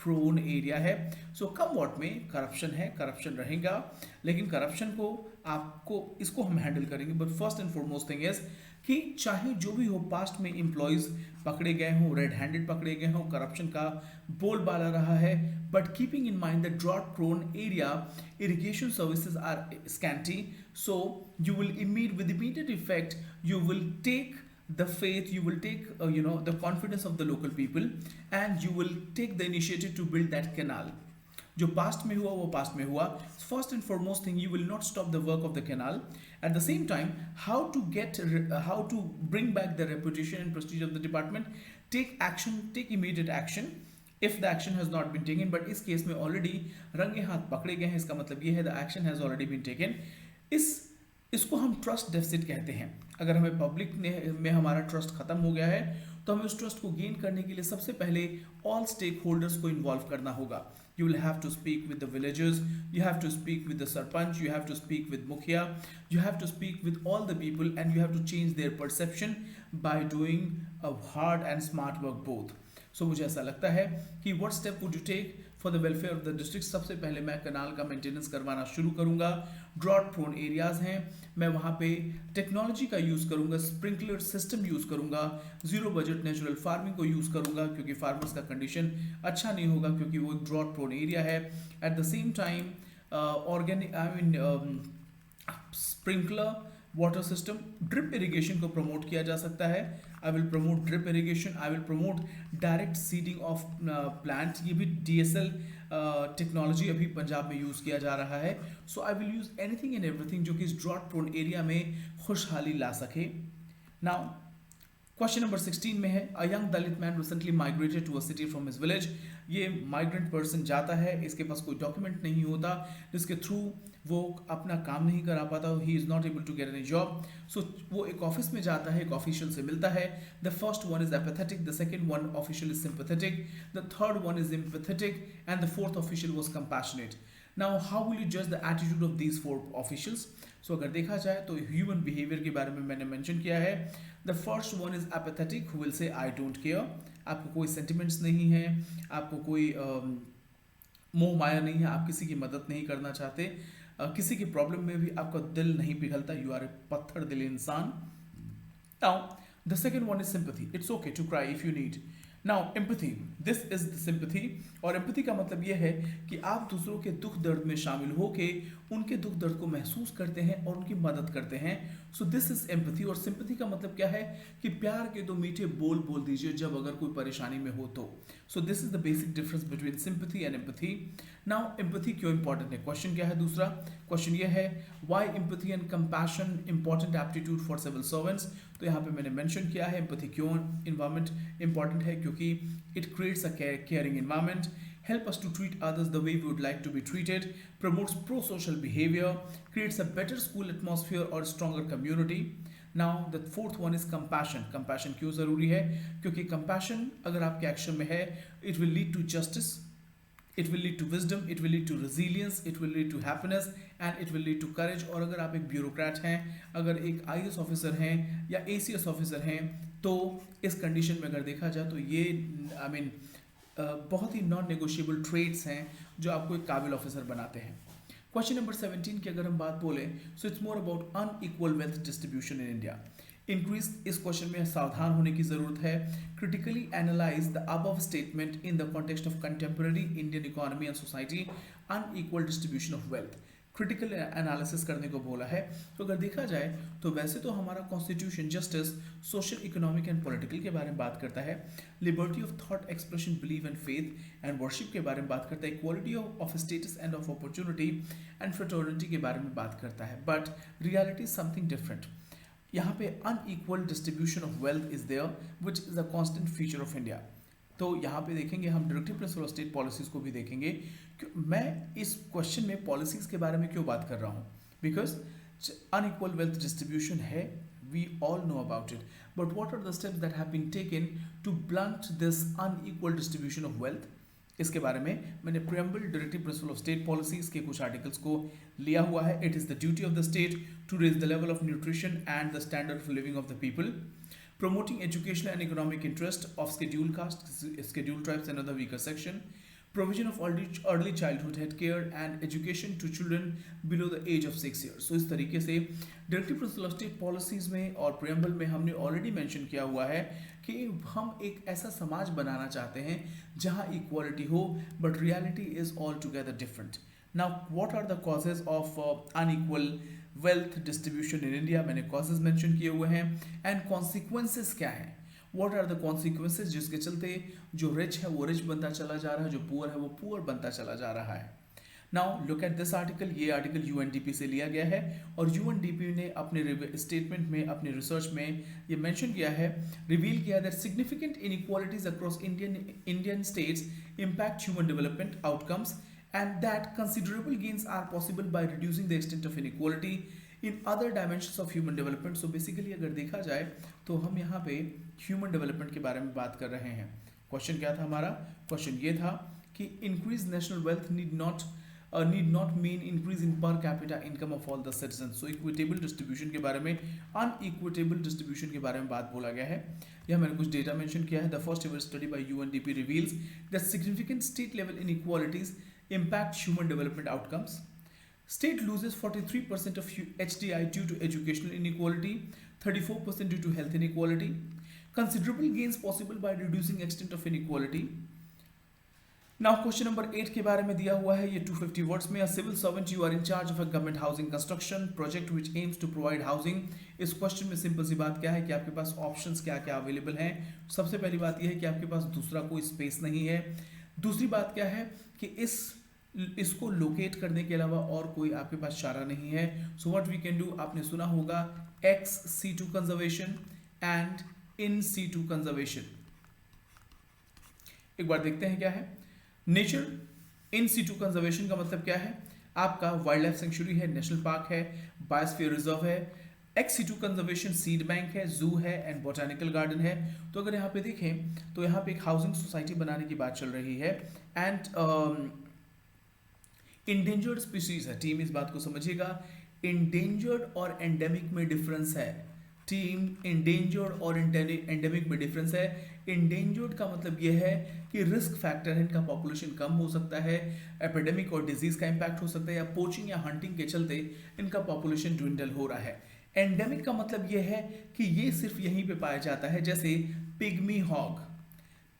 prone area है. So come what में corruption है, करप्शन रहेगा, लेकिन करप्शन को आपको इसको हम हैंडल करेंगे. But first and foremost thing is कि चाहे जो भी हो, पास्ट में एम्प्लॉयज पकड़े गए हों, रेड हैंडेड पकड़े गए हों, करप्शन का बोलबाला रहा है, but keeping in mind the drought prone area irrigation services are scanty, so you will with immediate effect you will take the faith, you will take the confidence of the local people and you will take the initiative to build that canal. जो past में हुआ वो past में हुआ. First and foremost thing, you will not stop the work of the canal. At the same time, how to bring back the reputation and prestige of the department. Take action, take immediate action if the action has not been taken. but इस case में already रंगे हाथ पकड़े गए हैं, इसका मतलब ये है the action has already been taken. इसको हम ट्रस्ट डेफिसिट कहते हैं. अगर हमें पब्लिक में हमारा ट्रस्ट खत्म हो गया है तो हमें उस ट्रस्ट को गेन करने के लिए सबसे पहले ऑल स्टेक होल्डर्स को इन्वॉल्व करना होगा. You will have to speak with the villagers, you have to speak with the sarpanch, you have to speak with mukhya, you have to speak with all the people and you have to change their perception by doing a hard and smart work both. So मुझे ऐसा लगता है कि what step would you take for the welfare of the district. सबसे पहले मैं कनाल का maintenance करवाना शुरू करूंगा. ड्रॉट प्रोन एरियाज हैं, मैं वहाँ पे टेक्नोलॉजी का यूज़ करूंगा, स्प्रिंकलर सिस्टम यूज़ करूंगा, जीरो बजट नेचुरल फार्मिंग को यूज़ करूंगा क्योंकि फार्मर्स का कंडीशन अच्छा नहीं होगा क्योंकि वो ड्रॉट प्रोन एरिया है. At the same time organic sprinkler water system, drip irrigation को प्रमोट किया जा सकता है. I will promote drip irrigation, I will promote direct seeding of plant. ये भी DSL टेक्नोलॉजी अभी पंजाब में यूज़ किया जा रहा है. So I will use anything and everything जो कि इस ड्रॉट प्रोन एरिया में खुशहाली ला सके. नाउ क्वेश्चन नंबर 16 में है, a young Dalit man recently migrated to a city from his village. ये माइग्रेंट पर्सन जाता है, इसके पास कोई डॉक्यूमेंट नहीं होता जिसके थ्रू वो अपना काम नहीं करा पाता. He is not able to get any job. So वो एक ऑफिस में जाता है, एक ऑफिशियल से मिलता है. The first one is apathetic, the second one official is sympathetic, the third one is empathetic and the fourth official was compassionate. Now how will you जज the attitude of these 4 officials. So अगर देखा जाए तो human behaviour के बारे में मैंने mention किया है. The first one is apathetic, who will say I don't care. आपको कोई सेंटिमेंट्स नहीं है, आपको कोई मोह माया नहीं है, आप किसी की मदद नहीं करना चाहते, किसी की प्रॉब्लम में भी आपका दिल नहीं पिघलता. यू आर ए पत्थर दिल इंसान. Now the second one is sympathy. It's okay to cry if you need. Now empathy, this is the sympathy. और एम्पैथी का मतलब यह है कि आप दूसरों के दुख दर्द में शामिल होके उनके दुख दर्द को महसूस करते हैं और उनकी मदद करते हैं. सो दिस इज एम्पैथी. और सिंपैथी का मतलब क्या है कि प्यार के 2 मीठे बोल दीजिए जब अगर कोई परेशानी में हो तो. So this is the basic difference between sympathy and empathy. Now empathy क्यों इंपॉर्टेंट है? क्वेश्चन क्या है दूसरा? क्वेश्चन ये है, why empathy and compassion important aptitude for civil servants. तो यहाँ पे मैंने मेंशन किया है एम्पैथी क्यों इन्वायरमेंट इंपॉर्टेंट है, क्योंकि it creates a caring environment, help us to treat others the way we would like to be treated, promotes pro-social behavior, creates a better school atmosphere or stronger community. Now the fourth one is compassion. Compassion क्यों ज़रूरी है? क्योंकि compassion अगर आपके action में है, it will lead to justice, it will lead to wisdom, it will lead to resilience, it will lead to happiness and it will lead to courage. और अगर आप एक ब्यूरोक्रेट हैं, अगर एक आईएएस ऑफिसर हैं या एसीएस ऑफिसर हैं, तो इस कंडीशन में अगर देखा जाए तो ये आई मीन बहुत ही नॉन नेगोशिएबल ट्रेड्स हैं जो आपको एक काबिल ऑफिसर बनाते हैं। क्वेश्चन नंबर 17 की अगर हम बात बोलें, so it's more about unequal wealth distribution in India. Increase, इस क्वेश्चन में सावधान होने की जरूरत है। Critically analyse the above statement in the context of contemporary Indian economy and society, unequal distribution of wealth. Critical analysis करने को बोला है। तो अगर देखा जाए तो वैसे तो हमारा constitution justice, social, economic and political के बारे में बात करता है, liberty of thought expression, believe and faith and worship के बारे में बात करता है, equality of status and of opportunity and fraternity के बारे में बात करता है। But reality is something different. यहाँ पे unequal distribution of wealth is there which is a constant feature of India. तो यहाँ पे देखेंगे हम directive principle of state policies को भी देखेंगे। मैं इस क्वेश्चन में पॉलिसीज के बारे में क्यों बात कर रहा हूँ, बिकॉज अनइक्वल वेल्थ डिस्ट्रीब्यूशन है, we all know about it, but what are the steps that have been taken to blunt this unequal distribution of wealth? इसके बारे में मैंने preamble directive principle of state policies के कुछ articles को लिया हुआ है। It is the duty of the state to raise the level of nutrition and the standard of living of the people, promoting educational and economic interest of scheduled castes, scheduled tribes and other weaker section, provision of early childhood health care and education to children below the age of 6 years। So इस तरीके से directive principle of state policies में और preamble में हमने already mention किया हुआ है कि हम एक ऐसा समाज बनाना चाहते हैं जहां इक्वालिटी हो, but reality is all together different. Now what are the causes of unequal wealth distribution in India? मैंने कॉजेज मेंशन किए हुए हैं। एंड कॉन्सिक्वेंसेस क्या है? व्हाट आर द कॉन्सिक्वेंसेस जिसके चलते जो रिच है वो रिच बनता चला जा रहा है, जो पुअर है वो पुअर बनता चला जा रहा है। Now look at this article. ये आर्टिकल यूएनडीपी से लिया गया है और यूएनडीपी ने अपने स्टेटमेंट में, अपने रिसर्च में ये मेंशन किया है, रिवील किया that significant inequalities across Indian states impact human development outcomes and that considerable gains are possible by reducing the extent of inequality in other dimensions of human development। So basically अगर देखा जाए तो हम यहाँ पे human development के बारे में बात कर रहे हैं। क्वेश्चन क्या था हमारा? क्वेश्चन ये था कि increase national wealth need not mean increase in per capita income of all the citizens। So equitable distribution के बारे में, unequitable distribution के बारे में बात बोला गया है। यह मैंने कुछ डेटा मेंशन किया है। The first ever study by UNDP reveals that significant state level inequalities impact human development outcomes. State loses 43% of HDI due to educational inequality, 34% due to health inequality. Considerable gains possible by reducing extent of inequality. Now question number 8 के बारे में दिया हुआ है ये 250 words में। A civil servant, you are in charge of a government housing construction project which aims to provide housing। इस question में सिंपल सी बात क्या है कि आपके पास ऑप्शंस क्या क्या अवेलेबल हैं। सबसे पहली बात यह है कि आपके पास दूसरा कोई स्पेस नहीं है। दूसरी बात क्या है कि इसको लोकेट करने के अलावा और कोई आपके पास चारा नहीं है। So what we can do, आपने सुना होगा ex situ conservation and in situ conservation. एक बार देखते हैं क्या है। नेचर इन सीटू कंजर्वेशन का मतलब क्या है? आपका वाइल्ड लाइफ सेंचुरी है, नेशनल पार्क है, बायोस्फीयर रिजर्व है। Ex situ conservation seed bank है, जू है एंड बोटानिकल गार्डन है। तो अगर यहाँ पे देखें तो यहाँ पे एक हाउसिंग सोसाइटी बनाने की बात चल रही है एंड इंडेंजर्ड स्पीशीज है। टीम इस बात को समझिएगा, इंडेंजर्ड और एंडेमिक में डिफरेंस है। टीम, इंडेंजर्ड और एंडेमिक में डिफरेंस है। इंडेंजर्ड का मतलब यह है कि रिस्क फैक्टर है, इनका पॉपुलेशन कम हो सकता है, एपिडेमिक और डिजीज का इंपैक्ट हो सकता है, या पोचिंग या हंटिंग के चलते इनका पॉपुलेशन ड्विंडल हो रहा है। एंडेमिक का मतलब यह है कि ये सिर्फ यहीं पे पाया जाता है, जैसे पिग्मी हॉग।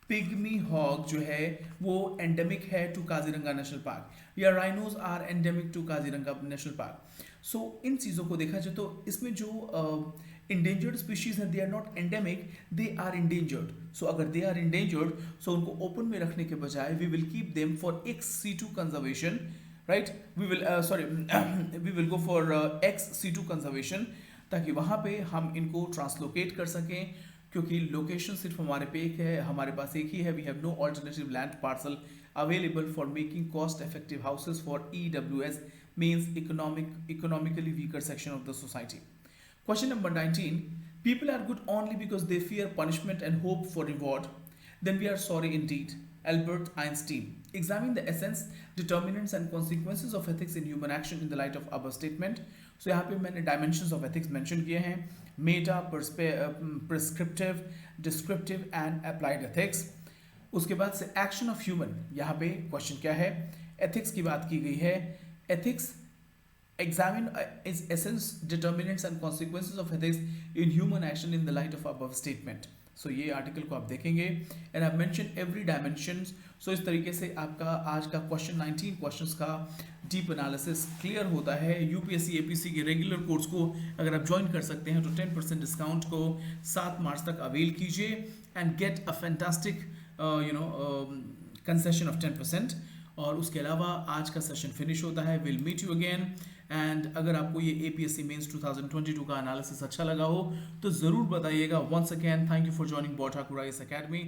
पिग्मी हॉग जो है वो एंडेमिक है टू काजीरंगा नेशनल पार्क, या rhinos are endemic to Kaziranga national park. So इन चीज़ों को देखा जाए तो इसमें जो इंडेंजर्ड स्पीशीज हैं, they are not endemic, they are endangered. So अगर दे आर इंडेंजर्ड, सो उनको ओपन में रखने के बजाय we will keep them for ex situ conservation, right. We will go for ex situ conservation, ताकि वहाँ पे हम इनको ट्रांसलोकेट कर सकें, क्योंकि लोकेशन सिर्फ हमारे पे एक है, हमारे पास एक ही है। We have no alternative land parcel available for making cost effective houses for EWS, means economically weaker section of the society. Question number 19. People are good only because they fear punishment and hope for reward. Then we are sorry indeed. Albert Einstein. Examine the essence, determinants and consequences of ethics in human action in the light of above statement. So यहाँ पे मैंने dimensions of ethics mention किए हैं, meta, prescriptive, descriptive and applied ethics. उसके बाद से action of human, यहाँ पे question क्या है, ethics की बात की गई है, ethics examine its essence, determinants and consequences of ethics in human action in the light of above statement. सो ये आर्टिकल को आप देखेंगे and I mention every dimensions. So इस तरीके से आपका आज का क्वेश्चन 19 क्वेश्चंस का डीप एनालिसिस क्लियर होता है. यूपीएससी एपीसी के रेगुलर कोर्स को अगर आप ज्वाइन कर सकते हैं तो 10% डिस्काउंट को 7 मार्च तक अवेल कीजिए and get a fantastic concession of 10%. और उसके अलावा आज का सेशन फिनिश होता है. Will meet you again. And अगर आपको ये एपीएससी मेंस 2022 का एनालिसिस अच्छा लगा हो तो ज़रूर बताइएगा. Once again thank you for joining बॉ ठाकुर आईएएस अकेडमी.